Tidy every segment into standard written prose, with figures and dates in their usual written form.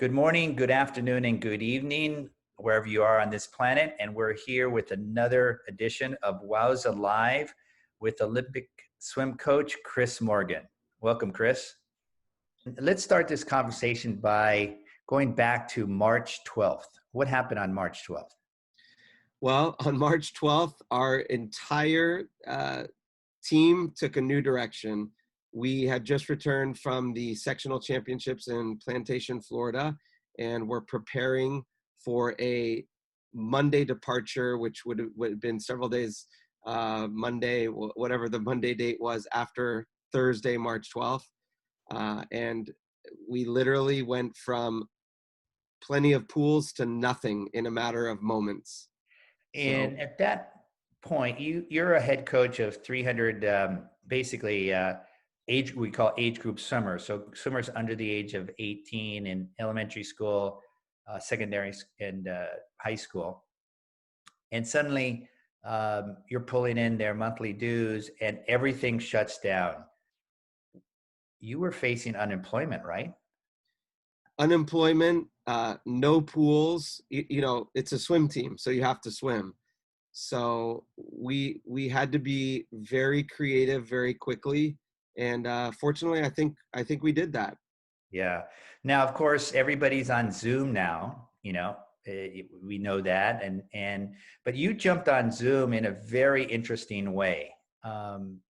Good morning, good afternoon, and good evening, wherever you are on this planet. And we're here with another edition of WOWSA Live with Olympic swim coach Chris Morgan. Welcome, Chris. Let's start this conversation by going back to March 12th. What happened on March 12th? Well, on March 12th, our entire team took a new direction. We had just returned from the sectional championships in Plantation, Florida, and we're preparing for a Monday departure, which would have been several days, Monday, whatever the Monday date was after Thursday, March 12th. And we literally went from plenty of pools to nothing in a matter of moments. And at that point, you're a head coach of 300, age, we call age group swimmers. So swimmers under the age of 18 in elementary school, secondary, and high school. And suddenly you're pulling in their monthly dues and everything shuts down. You were facing unemployment, right? Unemployment, no pools. It's a swim team, so you have to swim. So we had to be very creative very quickly, and fortunately, I think we did that. Yeah. Now, of course, everybody's on Zoom now. We know that, but you jumped on Zoom in a very interesting way.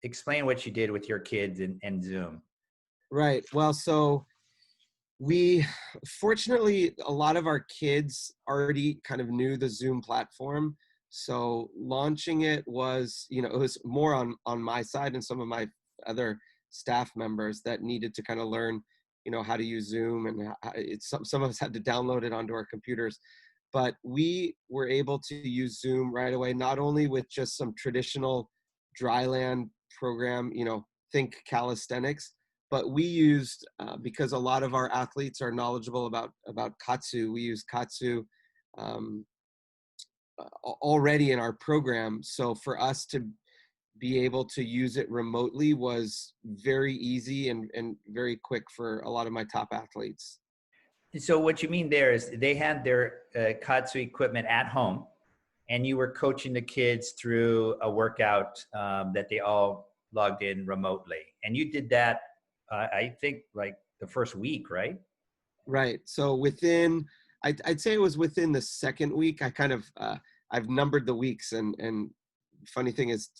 Explain what you did with your kids and Zoom. Right. Well, so fortunately, a lot of our kids already kind of knew the Zoom platform. So launching it was, it was more on my side and some of my other staff members that needed to kind of learn, how to use Zoom, and some of us had to download it onto our computers. But we were able to use Zoom right away, not only with just some traditional dryland program, think calisthenics, but we used, because a lot of our athletes are knowledgeable about Katsu, we use Katsu already in our program. So for us to be able to use it remotely was very easy and very quick for a lot of my top athletes. So what you mean there is they had their Katsu equipment at home, and you were coaching the kids through a workout that they all logged in remotely. And you did that, I think, like the first week, right? Right. So I'd say it was within the second week. I kind of, I've numbered the weeks, and funny thing is,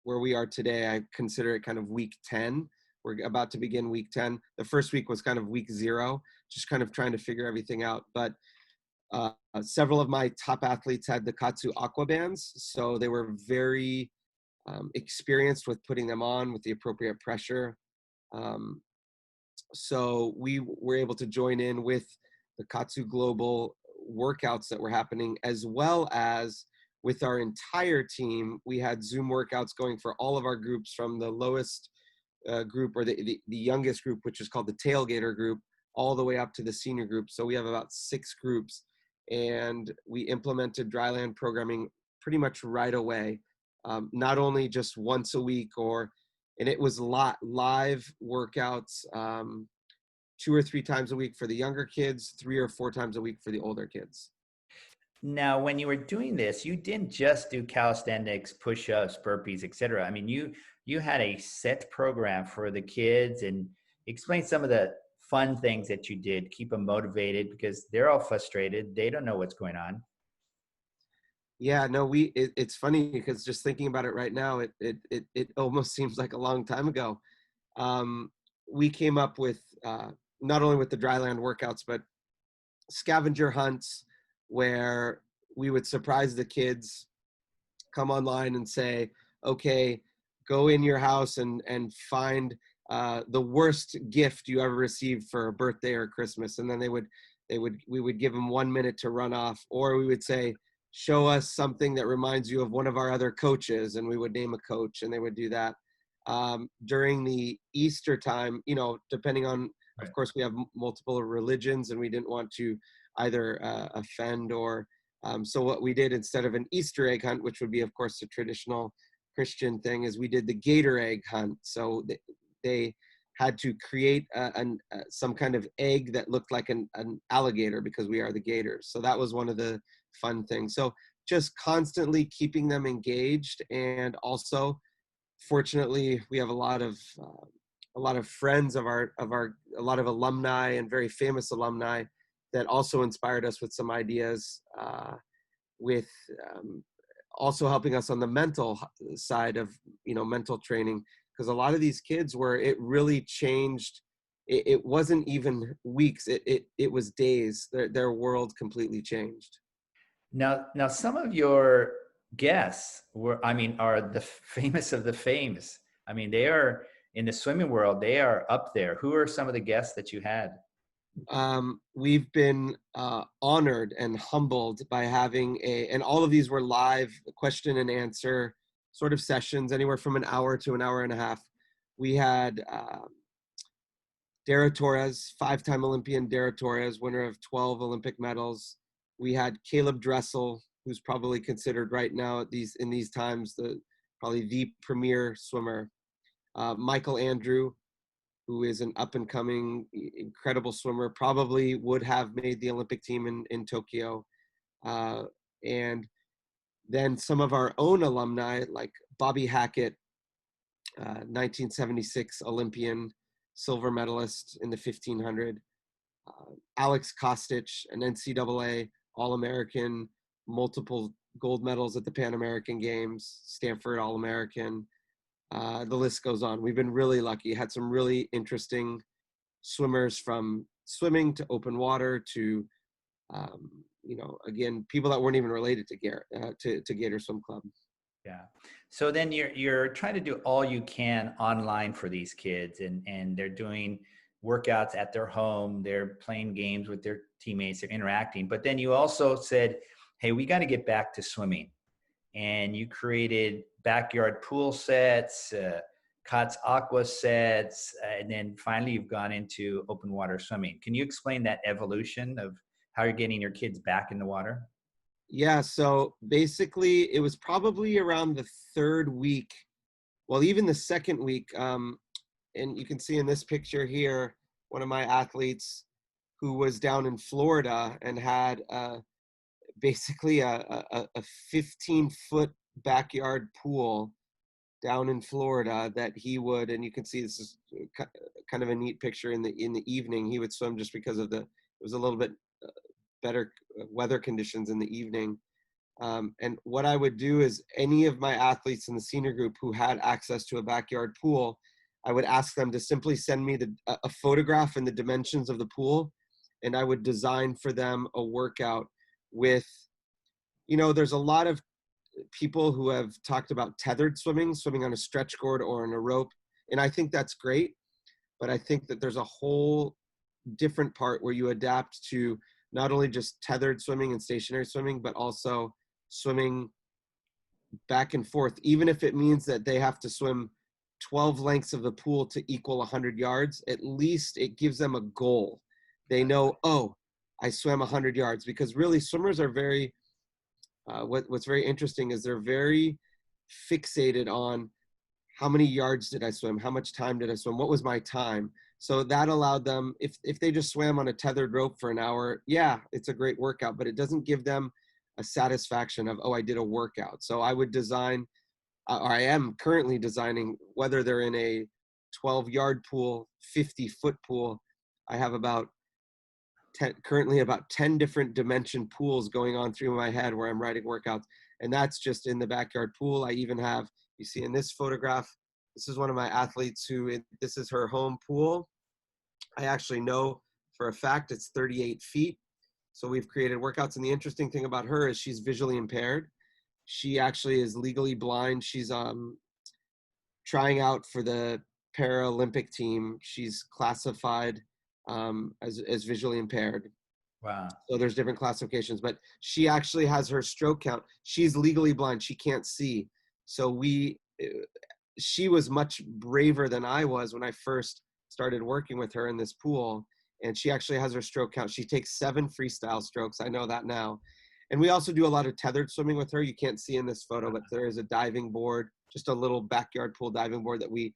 where we are today, I consider it kind of week 10. We're about to begin week 10. The first week was kind of week 0, just kind of trying to figure everything out. But several of my top athletes had the Katsu Aqua Bands, so they were very experienced with putting them on with the appropriate pressure. So we were able to join in with the Katsu Global workouts that were happening, as well as with our entire team. We had Zoom workouts going for all of our groups, from the lowest group, or the youngest group, which is called the Tailgater group, all the way up to the senior group. So we have about 6 groups, and we implemented dryland programming pretty much right away, not only just once a week, and it was live workouts 2 or 3 times a week for the younger kids, 3 or 4 times a week for the older kids. Now, when you were doing this, you didn't just do calisthenics, push-ups, burpees, etc. I mean, you had a set program for the kids, and explain some of the fun things that you did, keep them motivated, because they're all frustrated. They don't know what's going on. Yeah, no, it's funny because just thinking about it right now, it almost seems like a long time ago. We came up with, not only with the dryland workouts, but scavenger hunts, where we would surprise the kids, come online and say, okay, go in your house and find the worst gift you ever received for a birthday or Christmas. And then we would give them 1 minute to run off, or we would say, show us something that reminds you of one of our other coaches, and we would name a coach, and they would do that. During the Easter time, depending on, of course, we have multiple religions, and we didn't want to either offend or, so what we did, instead of an Easter egg hunt, which would be, of course, the traditional Christian thing, is we did the Gator Egg Hunt. So they had to create some kind of egg that looked like an alligator because we are the Gators. So that was one of the fun things. So just constantly keeping them engaged, and also, fortunately, we have a lot of friends of our a lot of alumni and very famous alumni that also inspired us with some ideas, with also helping us on the mental side of, mental training, because a lot of these kids were, it really changed. It wasn't even weeks, it was days. Their world completely changed. Now, some of your guests were, I mean, are the famous of the famous. I mean, they are in the swimming world. They are up there. Who are some of the guests that you had? We've been honored and humbled by having and all of these were live question and answer sort of sessions, anywhere from an hour to an hour and a half. We had Dara Torres, 5-time Olympian Dara Torres, winner of 12 Olympic medals. We had Caleb Dressel, who's probably considered right now in these times probably the premier swimmer. Michael Andrew, who is an up and coming incredible swimmer, probably would have made the Olympic team in Tokyo. And then some of our own alumni, like Bobby Hackett, 1976 Olympian, silver medalist in the 1500. Alex Kostic, an NCAA All-American, multiple gold medals at the Pan American Games, Stanford All-American. The list goes on. We've been really lucky. Had some really interesting swimmers, from swimming to open water to, again, people that weren't even related to Gator Swim Club. Yeah. So then you're trying to do all you can online for these kids, and they're doing workouts at their home. They're playing games with their teammates. They're interacting. But then you also said, "Hey, we got to get back to swimming," and you created backyard pool sets, COTS aqua sets, and then finally you've gone into open water swimming. Can you explain that evolution of how you're getting your kids back in the water? Yeah, so basically it was probably around the third week, well, even the second week. And you can see in this picture here, one of my athletes who was down in Florida and had basically a 15-foot backyard pool down in Florida that he would, and you can see this is kind of a neat picture, in the evening he would swim, just because it was a little bit better weather conditions in the evening. And what I would do is, any of my athletes in the senior group who had access to a backyard pool, I would ask them to simply send me a photograph and the dimensions of the pool, and I would design for them a workout with, there's a lot of people who have talked about tethered swimming on a stretch cord or on a rope, and I think that's great, but I think that there's a whole different part where you adapt to not only just tethered swimming and stationary swimming, but also swimming back and forth, even if it means that they have to swim 12 lengths of the pool to equal 100 yards. At least it gives them a goal. They know, oh, I swam 100 yards, because really swimmers are very, what's very interesting is they're very fixated on how many yards did I swim? How much time did I swim? What was my time? So that allowed them, if they just swam on a tethered rope for an hour, yeah, it's a great workout, but it doesn't give them a satisfaction of, oh, I did a workout. So I would design, or I am currently designing, whether they're in a 12-yard pool, 50-foot pool. I have currently about 10 different dimension pools going on through my head where I'm writing workouts. And that's just in the backyard pool. I even have, you see in this photograph, this is one of my athletes this is her home pool. I actually know for a fact it's 38 feet. So we've created workouts. And the interesting thing about her is she's visually impaired. She actually is legally blind. She's trying out for the Paralympic team. She's classified as visually impaired. Wow. So there's different classifications, but she actually has her stroke count. She's legally blind. She can't see. So she was much braver than I was when I first started working with her in this pool. And she actually has her stroke count. She takes 7 freestyle strokes. I know that now. And we also do a lot of tethered swimming with her. You can't see in this photo, but there is a diving board. just a little backyard pool diving board that we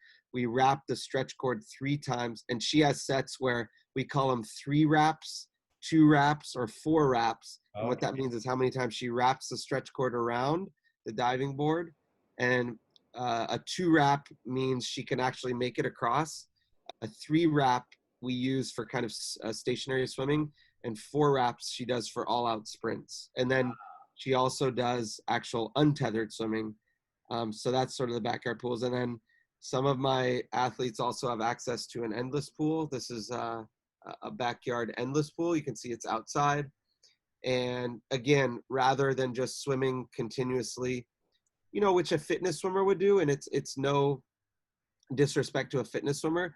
wrap the stretch cord 3 times, and she has sets where we call them 3 wraps, 2 wraps, or 4 wraps. And what Okay. that means is how many times she wraps the stretch cord around the diving board. And a 2 wrap means she can actually make it across. A 3 wrap we use for kind of stationary swimming, and 4 wraps she does for all out sprints. And then she also does actual untethered swimming. So that's sort of the backyard pools. And then some of my athletes also have access to an endless pool. This is a backyard endless pool. You can see it's outside. And again, rather than just swimming continuously, which a fitness swimmer would do, and it's no disrespect to a fitness swimmer,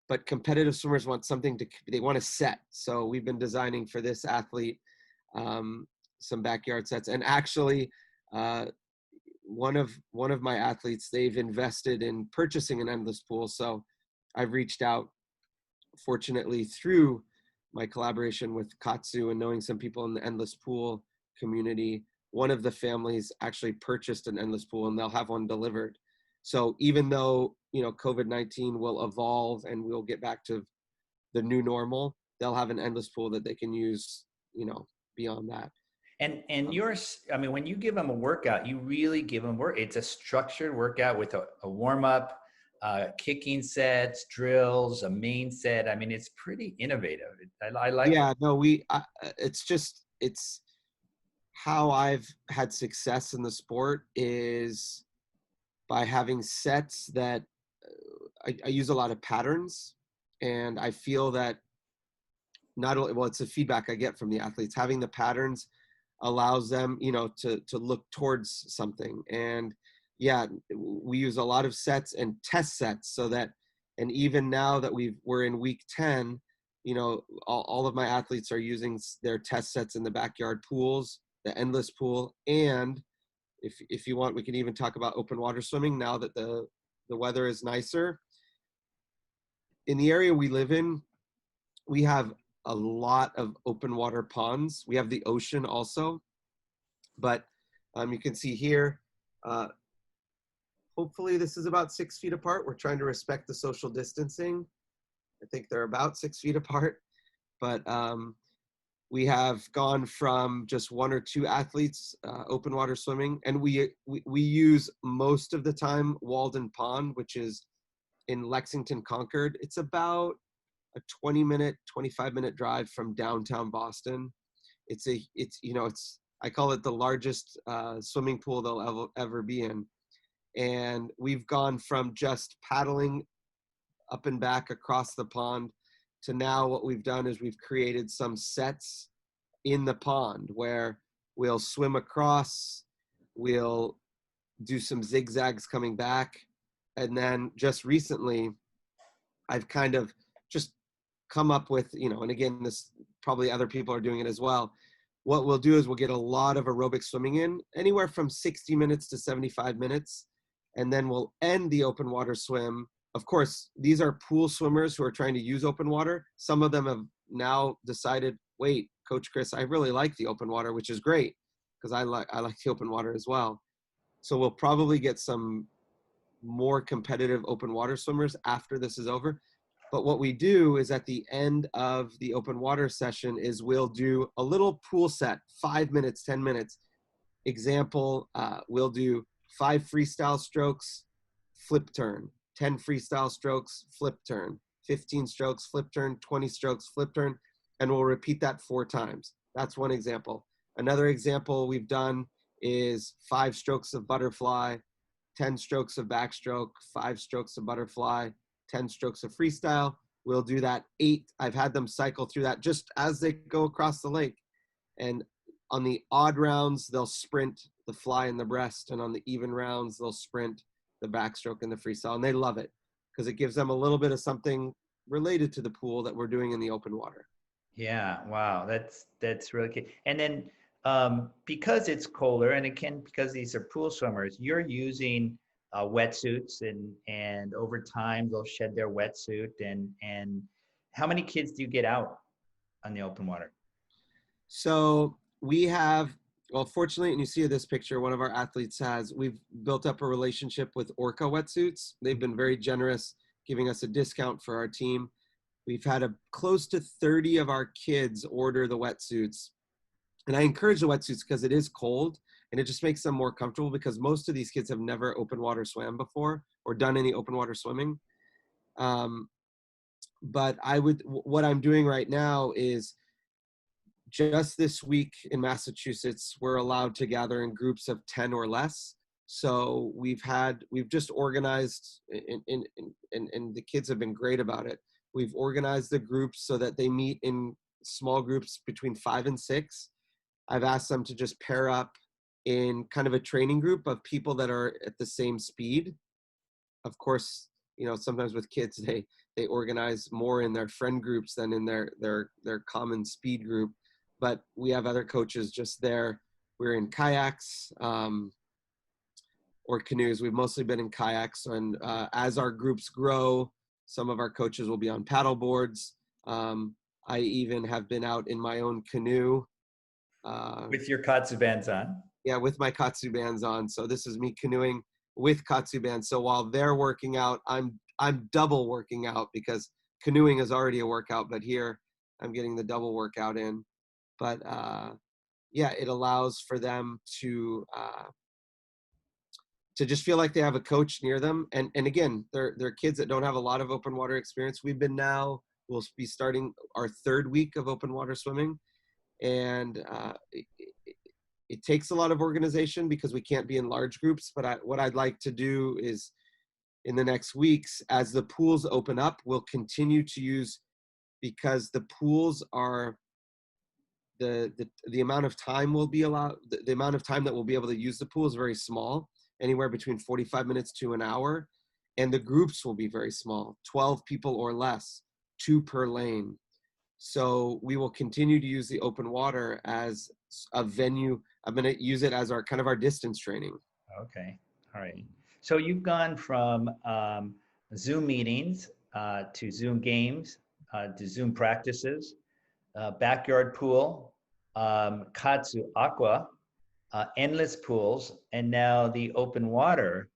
but competitive swimmers want something they want to set. So we've been designing for this athlete some backyard sets. And actually, one of my athletes, they've invested in purchasing an endless pool. So I've reached out, fortunately, through my collaboration with Katsu and knowing some people in the endless pool community. One of the families actually purchased an endless pool, and they'll have one delivered. So even though, COVID-19 will evolve and we'll get back to the new normal, they'll have an endless pool that they can use, beyond that. And yours, I mean, when you give them a workout, you really give them work. It's a structured workout with a warm up, kicking sets, drills, a main set. I mean, it's pretty innovative. I like it. Yeah, no, it's how I've had success in the sport is by having sets that I use a lot of patterns, and I feel that not only, well, it's the feedback I get from the athletes, having the patterns allows them, to look towards something. And yeah, we use a lot of sets and test sets so that, and even now that we're in week 10, all of my athletes are using their test sets in the backyard pools, the endless pool. And if you want, we can even talk about open water swimming now that the weather is nicer. In the area we live in, we have a lot of open water ponds. We have the ocean also, but you can see here, hopefully this is about 6 feet apart. We're trying to respect the social distancing. I think they're about 6 feet apart, but we have gone from just 1 or 2 athletes open water swimming, and we use most of the time Walden Pond, which is in Lexington, Concord. It's about a 20-minute, 25-minute drive from downtown Boston. It's I call it the largest swimming pool they'll ever be in. And we've gone from just paddling up and back across the pond to now what we've done is we've created some sets in the pond where we'll swim across, we'll do some zigzags coming back. And then just recently, I've kind of just come up with, and again, this probably other people are doing it as well. What we'll do is we'll get a lot of aerobic swimming in, anywhere from 60 minutes to 75 minutes. And then we'll end the open water swim. Of course, these are pool swimmers who are trying to use open water. Some of them have now decided, wait, Coach Chris, I really like the open water, which is great because I like the open water as well. So we'll probably get some more competitive open water swimmers after this is over. But what we do is at the end of the open water session is we'll do a little pool set, 5 minutes, 10 minutes. Example, we'll do 5 freestyle strokes, flip turn, 10 freestyle strokes, flip turn, 15 strokes, flip turn, 20 strokes, flip turn, and we'll repeat that 4 times. That's one example. Another example we've done is 5 strokes of butterfly, 10 strokes of backstroke, 5 strokes of butterfly, 10 strokes of freestyle. We'll do that 8. I've had them cycle through that just as they go across the lake. And on the odd rounds, they'll sprint the fly and the breast. And on the even rounds, they'll sprint the backstroke and the freestyle. And they love it because it gives them a little bit of something related to the pool that we're doing in the open water. Yeah, wow, that's really good. And then because it's colder, and again because these are pool swimmers, you're using wetsuits, and over time they'll shed their wetsuit. And how many kids do you get out on the open water? So we have Well, fortunately, and you see this picture, one of our athletes we've built up a relationship with Orca wetsuits. They've been very generous, giving us a discount for our team. We've had close to 30 of our kids order the wetsuits. And I encourage the wetsuits because it is cold and it just makes them more comfortable, because most of these kids have never open water swam before or done any open water swimming. But what I'm doing right now is, just this week in Massachusetts, we're allowed to gather in groups of 10 or less. So we've just organized, and the kids have been great about it. We've organized the groups so that they meet in small groups between 5 and 6. I've asked them to just pair up in kind of a training group of people that are at the same speed. Of course, sometimes with kids, they organize more in their friend groups than in their common speed group. But we have other coaches just there. We're in kayaks or canoes. We've mostly been in kayaks. And as our groups grow, some of our coaches will be on paddle boards. I even have been out in my own canoe. With your Katsu bands on. Yeah, with my Katsu bands on. So this is me canoeing with Katsu bands. So while they're working out, I'm double working out, because canoeing is already a workout, but here I'm getting the double workout in. But yeah, it allows for them to just feel like they have a coach near them. And again, they're kids that don't have a lot of open water experience. We'll be starting our 3rd week of open water swimming. And it takes a lot of organization because we can't be in large groups. But what I'd like to do is, in the next weeks, as the pools open up, we'll continue to use, because the pools are the amount of time we'll be allowed, the amount of time that we'll be able to use the pool is very small, anywhere between 45 minutes to an hour. And the groups will be very small, 12 people or less, 2 per lane. So we will continue to use the open water as a venue. I'm going to use it as our kind of our distance training. Okay. All right. So you've gone from Zoom meetings to Zoom games to Zoom practices, backyard pool, Katsu Aqua, endless pools, and now the open water.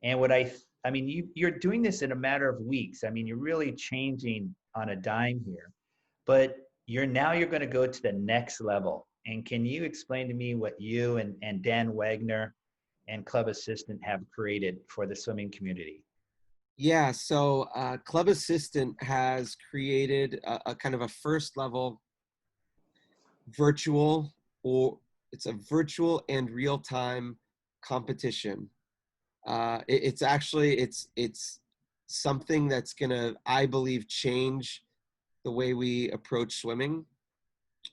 And I mean, you're doing this in a matter of weeks. I mean, you're really changing on a dime here, but you're going to go to the next level. And can you explain to me what you and Dan Wagner and Club Assistant have created for the swimming community? Yeah, so Club Assistant has created a kind of a first level virtual, or it's a virtual and real time competition. It's actually it's something that's gonna, I believe, change the way we approach swimming.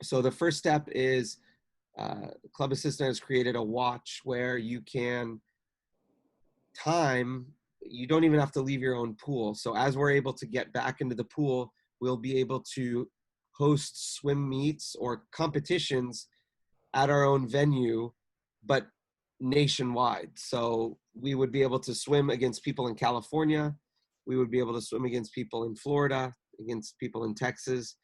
So the first step is Club Assistant has created a watch where you can time. You don't even have to leave your own pool. So as we're able to get back into the pool, we'll be able to host swim meets or competitions at our own venue, but nationwide. So we would be able to swim against people in California. We would be able to swim against people in Florida, against people in Texas,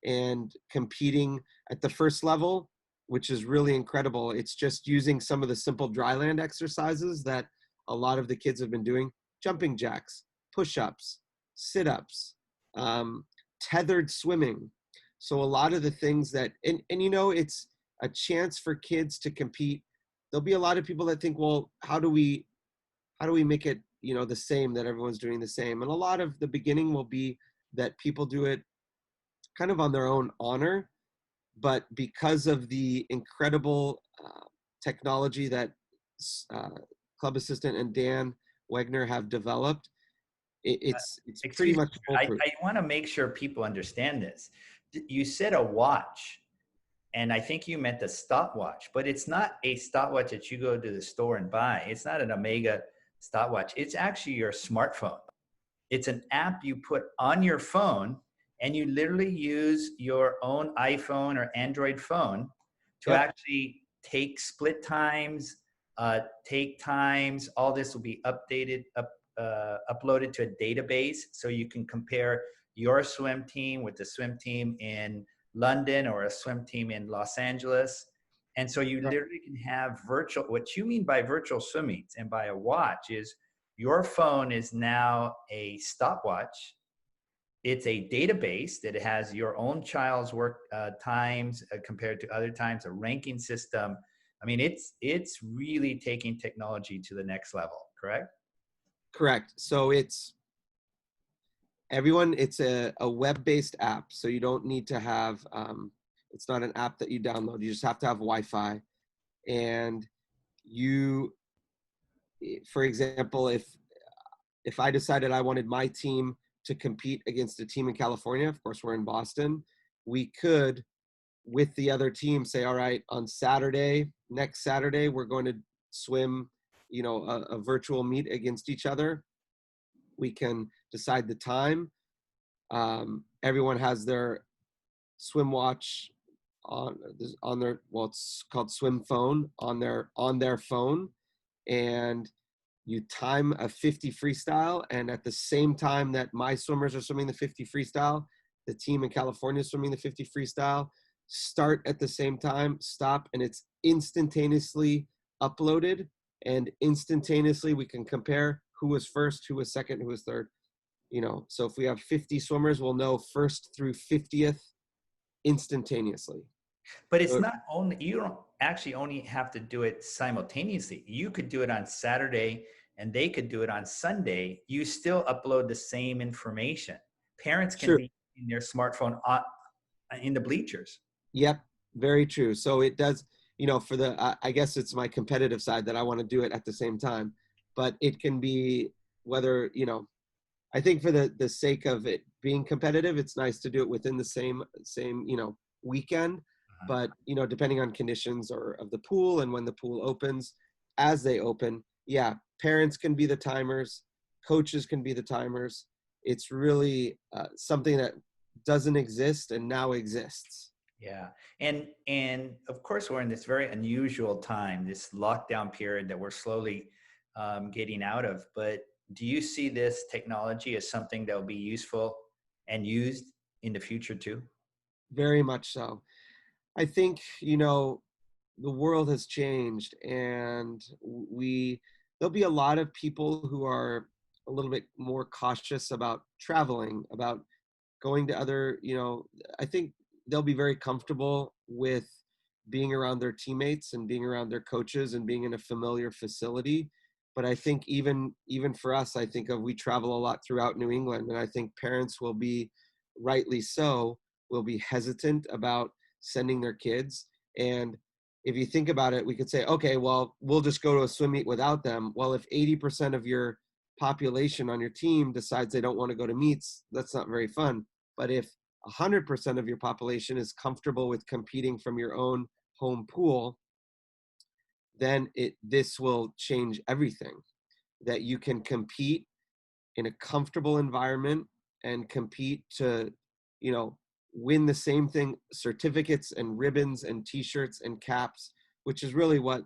and competing at the first level, which is really incredible. It's just using some of the simple dryland exercises that a lot of the kids have been doing: jumping jacks, push-ups, sit-ups, tethered swimming. So a lot of the things that, and it's a chance for kids to compete. There'll be a lot of people that think, well, how do we make it, the same, that everyone's doing the same? And a lot of the beginning will be that people do it kind of on their own honor, but because of the incredible technology that Club Assistant and Dan Wegner have developed, it's pretty Excuse me, much foolproof. I want to make sure people understand this. You said a watch, and I think you meant a stopwatch, but it's not a stopwatch that you go to the store and buy. It's not an Omega stopwatch. It's actually your smartphone. It's an app you put on your phone, and you literally use your own iPhone or Android phone to Yep. actually take split times, take times. All this will be uploaded to a database, so you can compare your swim team with the swim team in London or a swim team in Los Angeles. And so you Yeah. literally can have virtual, what you mean by virtual swimming and by a watch is your phone is now a stopwatch. It's a database that has your own child's work times compared to other times, a ranking system. I mean, it's really taking technology to the next level, correct? Correct. So it's a web-based app. So you don't need to have, it's not an app that you download. You just have to have Wi-Fi. And you, for example, if I decided I wanted my team to compete against a team in California, of course we're in Boston, we could, with the other team, say, all right, on Saturday, next Saturday, we're going to swim, a virtual meet against each other. We can decide the time. Everyone has their swim watch on their, well, it's called swim phone, on their phone, and you time a 50 freestyle, and at the same time that my swimmers are swimming the 50 freestyle, the team in California is swimming the 50 freestyle, start at the same time, stop, and it's instantaneously uploaded, and instantaneously we can compare who was first, who was second, who was third. So if we have 50 swimmers, we'll know first through 50th instantaneously. But it's So, not only, you don't actually only have to do it simultaneously. You could do it on Saturday and they could do it on Sunday. You still upload the same information. Parents can true. be in their smartphone in the bleachers. Yep, very true. So it does, for I guess it's my competitive side that I want to do it at the same time, but it can be whether, I think for the sake of it being competitive, it's nice to do it within the same, weekend. Uh-huh. But, depending on conditions or of the pool and when the pool opens, as they open, yeah, parents can be the timers, coaches can be the timers. It's really something that doesn't exist and now exists. Yeah. And of course we're in this very unusual time, this lockdown period that we're slowly getting out of. But do you see this technology as something that will be useful and used in the future too? Very much so. I think, the world has changed, and there'll be a lot of people who are a little bit more cautious about traveling, about going to other, I think they'll be very comfortable with being around their teammates and being around their coaches and being in a familiar facility. But I think even for us, I think we travel a lot throughout New England, and I think parents will be, rightly so, will be hesitant about sending their kids. And if you think about it, we could say, okay, well, we'll just go to a swim meet without them. Well, if 80% of your population on your team decides they don't want to go to meets, that's not very fun. But if 100% of your population is comfortable with competing from your own home pool, then this will change everything. That you can compete in a comfortable environment and compete to, win the same thing, certificates and ribbons and t-shirts and caps, which is really what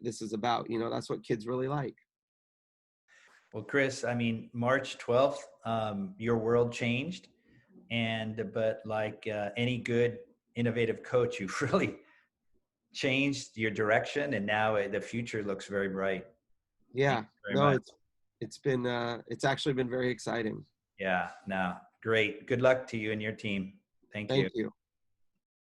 this is about. That's what kids really like. Well, Chris, I mean, March 12th, your world changed. But like any good innovative coach, you've really changed your direction. And now the future looks very bright. Thank Yeah, you very no, much. it's actually been very exciting. Yeah, no, great. Good luck to you and your team. Thank you. Thank you.